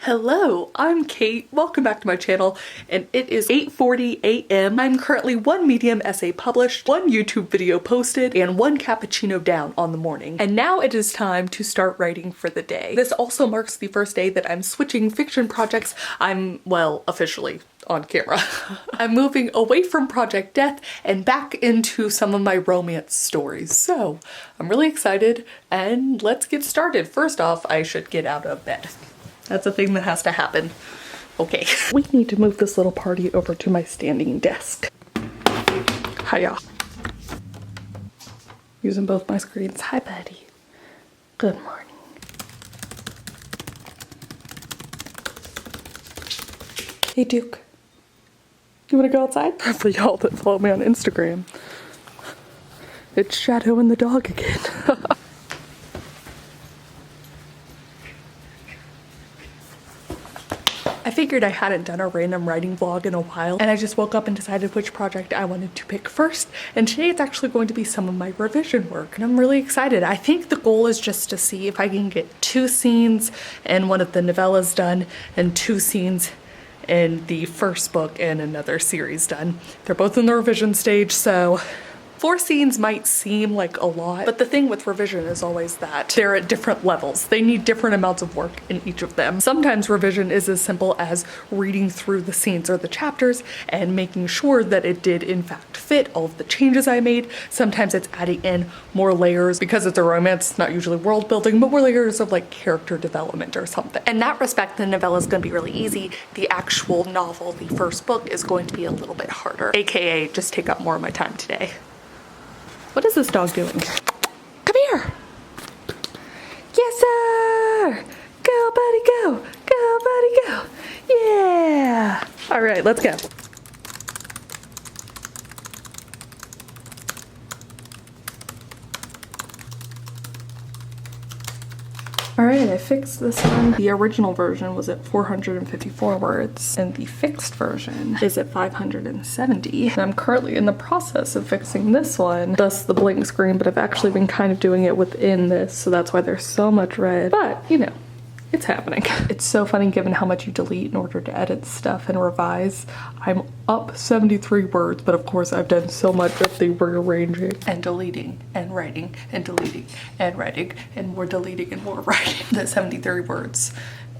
Hello, I'm Kate. Welcome back to my channel, and it is 8:40 a.m. I'm currently one Medium essay published, one YouTube video posted, and one cappuccino down on the morning. And now it is time to start writing for the day. This also marks the first day that I'm switching fiction projects. I'm, well, officially on camera. I'm moving away from Project Death and back into some of my romance stories. So I'm really excited, and let's get started. First off, I should get out of bed. That's a thing that has to happen. Okay. We need to move this little party over to my standing desk. Hiya. Using both my screens. Hi, buddy. Good morning. Hey, Duke. You wanna go outside? For y'all that follow me on Instagram, it's Shadow and the dog again. I figured I hadn't done a random writing vlog in a while, and I just woke up and decided which project I wanted to pick first, and today it's actually going to be some of my revision work, and I'm really excited. I think the goal is just to see if I can get 2 scenes in one of the novellas done and 2 scenes in the first book and another series done. They're both in the revision stage, so 4 scenes might seem like a lot, but the thing with revision is always that they're at different levels. They need different amounts of work in each of them. Sometimes revision is as simple as reading through the scenes or the chapters and making sure that it did in fact fit all of the changes I made. Sometimes it's adding in more layers because it's a romance, not usually world building, but more layers of like character development or something. In that respect, the novella is going to be really easy. The actual novel, the first book, is going to be a little bit harder, aka just take up more of my time today. What is this dog doing? Come here. Yes, sir. Go, buddy, go. Go, buddy, go. Yeah. All right, let's go. All right, I fixed this one. The original version was at 454 words, and the fixed version is at 570. And I'm currently in the process of fixing this one, thus the blank screen, but I've actually been kind of doing it within this, so that's why there's so much red. But, you know, it's happening. It's so funny given how much you delete in order to edit stuff and revise. I'm up 73 words, but of course I've done so much of the rearranging and deleting and writing and deleting and writing and more deleting and more writing that 73 words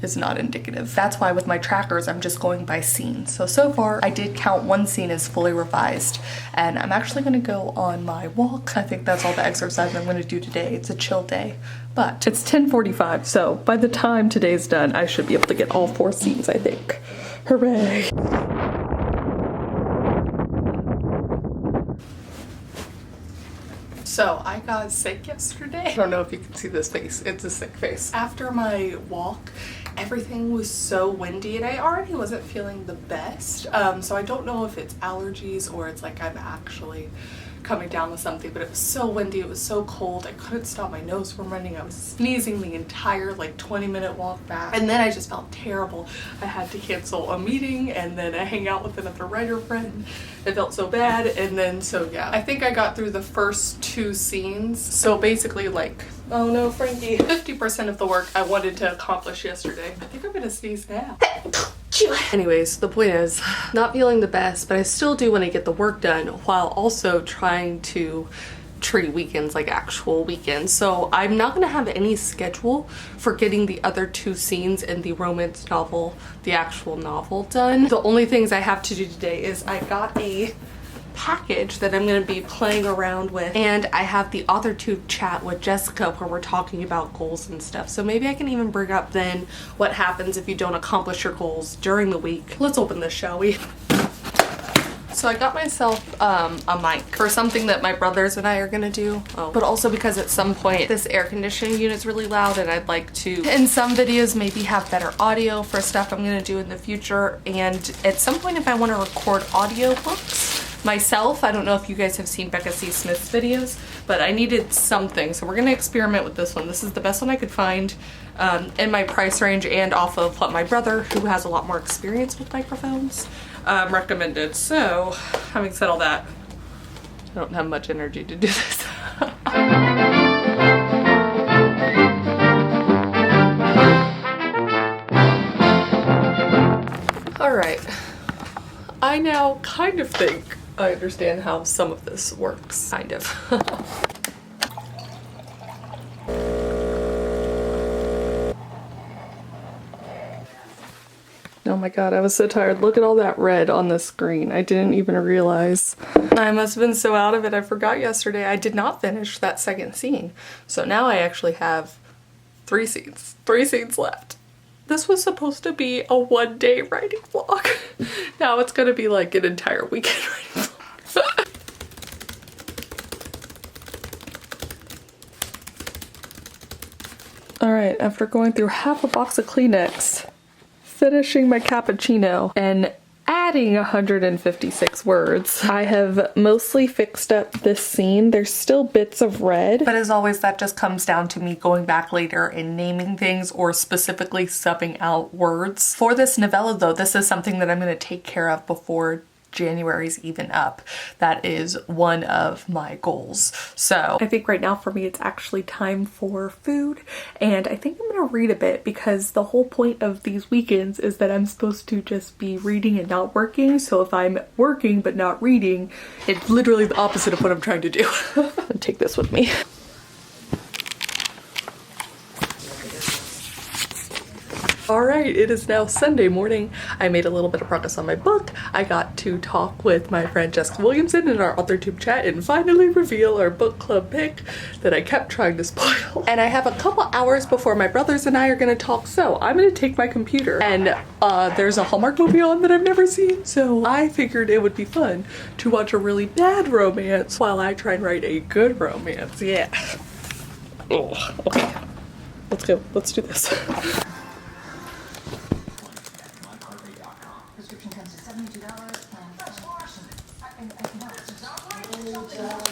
is not indicative. That's why with my trackers, I'm just going by scene. So far I did count 1 scene as fully revised, and I'm actually gonna go on my walk. I think that's all the exercise I'm gonna do today. It's a chill day, but it's 10:45, so by the time today's done, I should be able to get all 4 scenes, I think. Hooray. So I got sick yesterday. I don't know if you can see this face. It's a sick face. After my walk, everything was so windy and I already wasn't feeling the best. So I don't know if it's allergies or it's like I'm actually coming down with something, but it was so windy, it was so cold, I couldn't stop my nose from running. I was sneezing the entire like 20-minute walk back, and then I just felt terrible. I had to cancel a meeting and then I hang out with another writer friend. It felt so bad, and then so yeah, I think I got through the first 2 scenes. So basically like, oh no, Frankie, 50% of the work I wanted to accomplish yesterday. I think I'm gonna sneeze now. Anyways, the point is, not feeling the best, but I still do want to get the work done while also trying to treat weekends like actual weekends. So I'm not gonna have any schedule for getting the other 2 scenes in the romance novel, the actual novel, done. The only things I have to do today is I got a package that I'm going to be playing around with, and I have the authortube chat with Jessica where we're talking about goals and stuff, so maybe I can even bring up then what happens if you don't accomplish your goals during the week. Let's open this, shall we? So I got myself a mic for something that my brothers and I are gonna do, but also because at some point this air conditioning unit's really loud and I'd like to, in some videos, maybe have better audio for stuff I'm gonna do in the future, and at some point if I want to record audiobooks myself. I don't know if you guys have seen Becca C. Smith's videos, but I needed something, so we're gonna experiment with this one. This is the best one I could find in my price range and off of what my brother, who has a lot more experience with microphones, recommended. So having said all that, I don't have much energy to do this. Alright, I now kind of think I understand how some of this works. Kind of. Oh my god, I was so tired. Look at all that red on the screen. I didn't even realize. I must have been so out of it. I forgot yesterday I did not finish that second scene. So now I actually have 3 scenes. 3 scenes left. This was supposed to be a one-day writing vlog. Now it's gonna be like an entire weekend writing vlog. Alright, after going through half a box of Kleenex, finishing my cappuccino, and adding 156 words, I have mostly fixed up this scene. There's still bits of red, but as always that just comes down to me going back later and naming things or specifically subbing out words. For this novella though, this is something that I'm going to take care of before January's even up. That is one of my goals. So I think right now for me it's actually time for food, and I think I'm gonna read a bit because the whole point of these weekends is that I'm supposed to just be reading and not working. So if I'm working but not reading, it's literally the opposite of what I'm trying to do. I'm gonna take this with me. Alright, it is now Sunday morning. I made a little bit of progress on my book. I got to talk with my friend Jessica Williamson in our authortube chat and finally reveal our book club pick that I kept trying to spoil. And I have a couple hours before my brothers and I are gonna talk, so I'm gonna take my computer. And there's a Hallmark movie on that I've never seen, so I figured it would be fun to watch a really bad romance while I try and write a good romance. Yeah. Oh, okay. Let's go. Let's do this.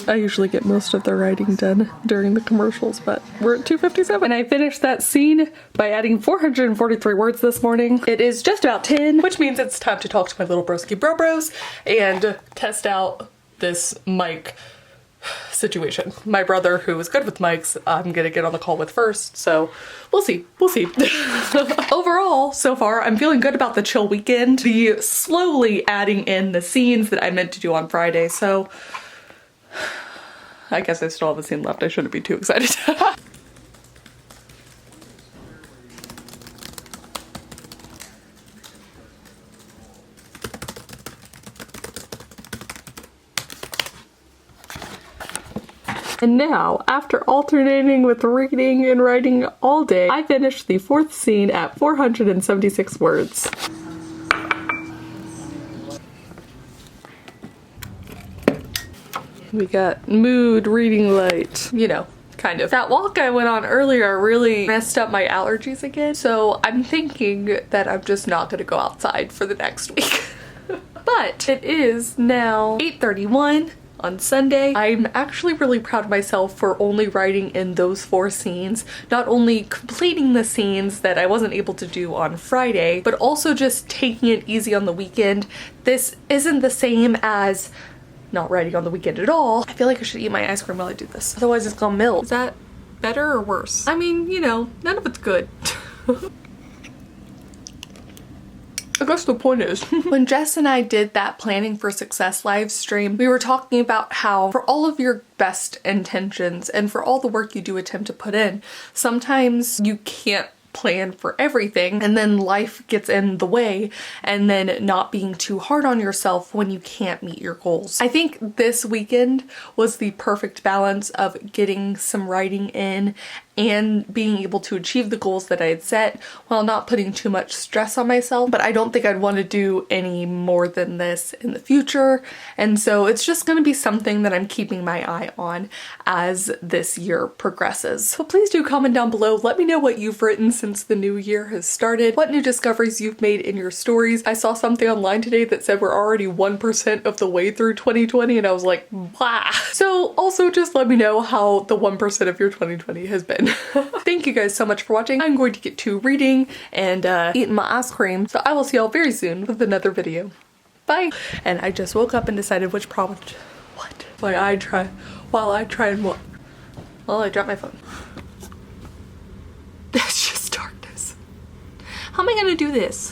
I usually get most of the writing done during the commercials, but we're at 2:57. And I finished that scene by adding 443 words this morning. It is just about 10, which means it's time to talk to my little broski bros and test out this mic situation. My brother, who is good with mics, I'm gonna get on the call with first, so we'll see. We'll see. Overall, so far, I'm feeling good about the chill weekend. The slowly adding in the scenes that I meant to do on Friday, so I guess I still have a scene left. I shouldn't be too excited. And now, after alternating with reading and writing all day, I finished the 4th scene at 476 words. We got mood, reading light, you know, kind of. That walk I went on earlier really messed up my allergies again, so I'm thinking that I'm just not gonna go outside for the next week. But it is now 8:31 on Sunday. I'm actually really proud of myself for only writing in those 4 scenes, not only completing the scenes that I wasn't able to do on Friday, but also just taking it easy on the weekend. This isn't the same as not writing on the weekend at all. I feel like I should eat my ice cream while I do this. Otherwise it's gonna melt. Is that better or worse? I mean, you know, none of it's good. I guess the point is, when Jess and I did that Planning for Success live stream, we were talking about how for all of your best intentions and for all the work you do attempt to put in, sometimes you can't plan for everything and then life gets in the way, and then not being too hard on yourself when you can't meet your goals. I think this weekend was the perfect balance of getting some writing in and being able to achieve the goals that I had set while not putting too much stress on myself. But I don't think I'd want to do any more than this in the future, and so it's just going to be something that I'm keeping my eye on as this year progresses. So please do comment down below. Let me know what you've written since the new year has started, what new discoveries you've made in your stories. I saw something online today that said we're already 1% of the way through 2020, and I was like, blah. So also just let me know how the 1% of your 2020 has been. Thank you guys so much for watching. I'm going to get to reading and eating my ice cream, so I will see y'all very soon with another video. Bye! And I just woke up and decided which product, while I try and what? Well, I dropped my phone. It's just darkness. How am I gonna do this?